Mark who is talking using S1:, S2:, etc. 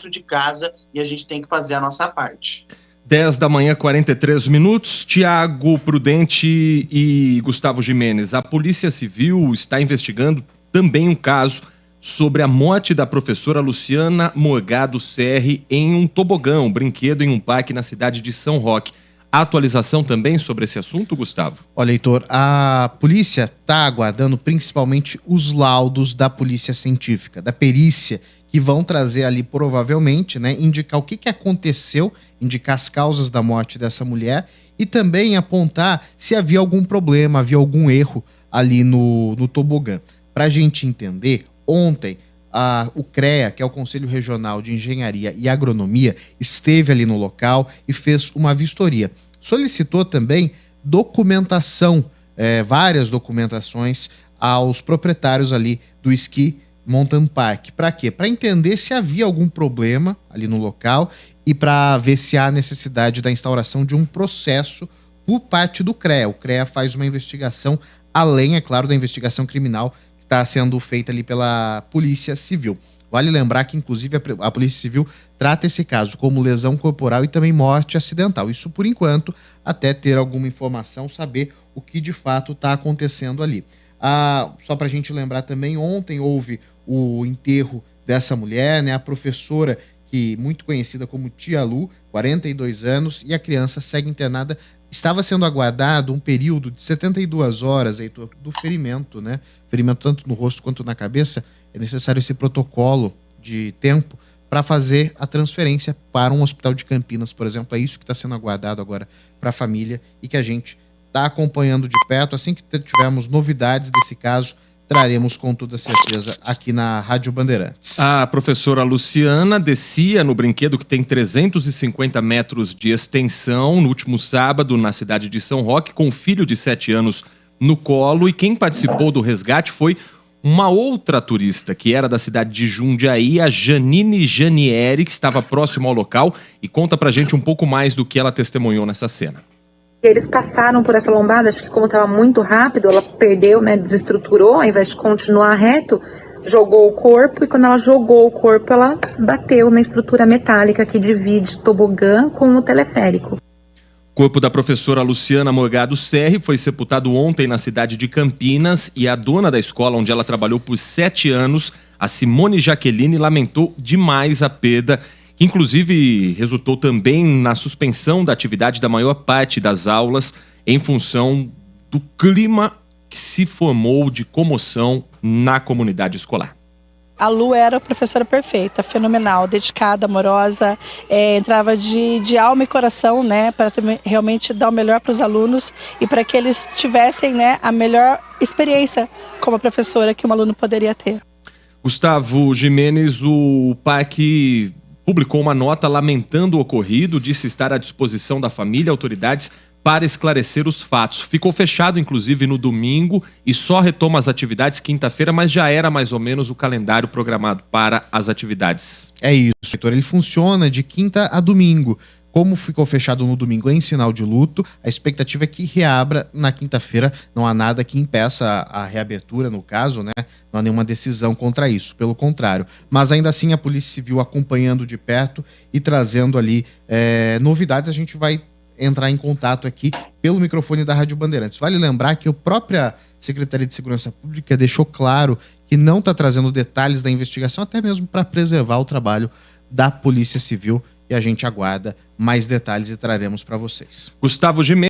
S1: de casa e a gente tem que fazer a nossa parte.
S2: 10h, 43 minutos. Tiago Prudente e Gustavo Gimenez. A Polícia Civil está investigando também um caso sobre a morte da professora Luciana Morgado Serri em um tobogã, um brinquedo em um parque na cidade de São Roque. A atualização também sobre esse assunto, Gustavo?
S3: Olha, Heitor, a polícia está aguardando principalmente os laudos da polícia científica, da perícia, que vão trazer ali provavelmente, né, indicar o que aconteceu, indicar as causas da morte dessa mulher e também apontar se havia algum problema, havia algum erro ali no tobogã. Para a gente entender, ontem o CREA, que é o Conselho Regional de Engenharia e Agronomia, esteve ali no local e fez uma vistoria. Solicitou também documentação, várias documentações aos proprietários ali do Ski Mountain Park. Para quê? Para entender se havia algum problema ali no local e para ver se há necessidade da instauração de um processo por parte do CREA. O CREA faz uma investigação além, é claro, da investigação criminal que está sendo feita ali pela Polícia Civil. Vale lembrar que, inclusive, a Polícia Civil trata esse caso como lesão corporal e também morte acidental. Isso, por enquanto, até ter alguma informação, saber o que de fato está acontecendo ali. Só para a gente lembrar também, ontem houve o enterro dessa mulher, né, a professora muito conhecida como Tia Lu, 42 anos, e a criança segue internada. Estava sendo aguardado um período de 72 horas, Heitor, do ferimento, né? Ferimento tanto no rosto quanto na cabeça. É necessário esse protocolo de tempo para fazer a transferência para um hospital de Campinas, por exemplo. É isso que está sendo aguardado agora para a família e que a gente está acompanhando de perto. Assim que tivermos novidades desse caso, traremos com toda certeza aqui na Rádio Bandeirantes.
S2: A professora Luciana descia no brinquedo que tem 350 metros de extensão no último sábado na cidade de São Roque com o filho de 7 anos no colo, e quem participou do resgate foi uma outra turista que era da cidade de Jundiaí, a Janine Janieri, que estava próximo ao local e conta pra gente um pouco mais do que ela testemunhou nessa cena.
S4: Eles passaram por essa lombada, acho que como estava muito rápido, ela perdeu, né, desestruturou, ao invés de continuar reto, jogou o corpo, e quando ela jogou o corpo, ela bateu na estrutura metálica que divide o tobogã com o teleférico.
S2: O corpo da professora Luciana Morgado Serri foi sepultado ontem na cidade de Campinas, e a dona da escola onde ela trabalhou por 7 anos, a Simone Jaqueline, lamentou demais a perda, que inclusive resultou também na suspensão da atividade da maior parte das aulas em função do clima que se formou de comoção na comunidade escolar.
S5: A Lu era a professora perfeita, fenomenal, dedicada, amorosa, entrava de alma e coração, né, para realmente dar o melhor para os alunos e para que eles tivessem, né, a melhor experiência como professora que um aluno poderia ter.
S2: Gustavo Gimenez, o parque publicou uma nota lamentando o ocorrido, disse estar à disposição da família e autoridades para esclarecer os fatos. Ficou fechado, inclusive, no domingo e só retoma as atividades quinta-feira, mas já era mais ou menos o calendário programado para as atividades.
S3: É isso, Heitor. Ele funciona de quinta a domingo. Como ficou fechado no domingo em sinal de luto, a expectativa é que reabra na quinta-feira. Não há nada que impeça a reabertura, no caso, né? Não há nenhuma decisão contra isso, pelo contrário. Mas ainda assim a Polícia Civil acompanhando de perto e trazendo ali novidades. A gente vai entrar em contato aqui pelo microfone da Rádio Bandeirantes. Vale lembrar que a própria Secretaria de Segurança Pública deixou claro que não está trazendo detalhes da investigação, até mesmo para preservar o trabalho da Polícia Civil, e a gente aguarda mais detalhes e traremos para vocês.
S2: Gustavo Gimenez.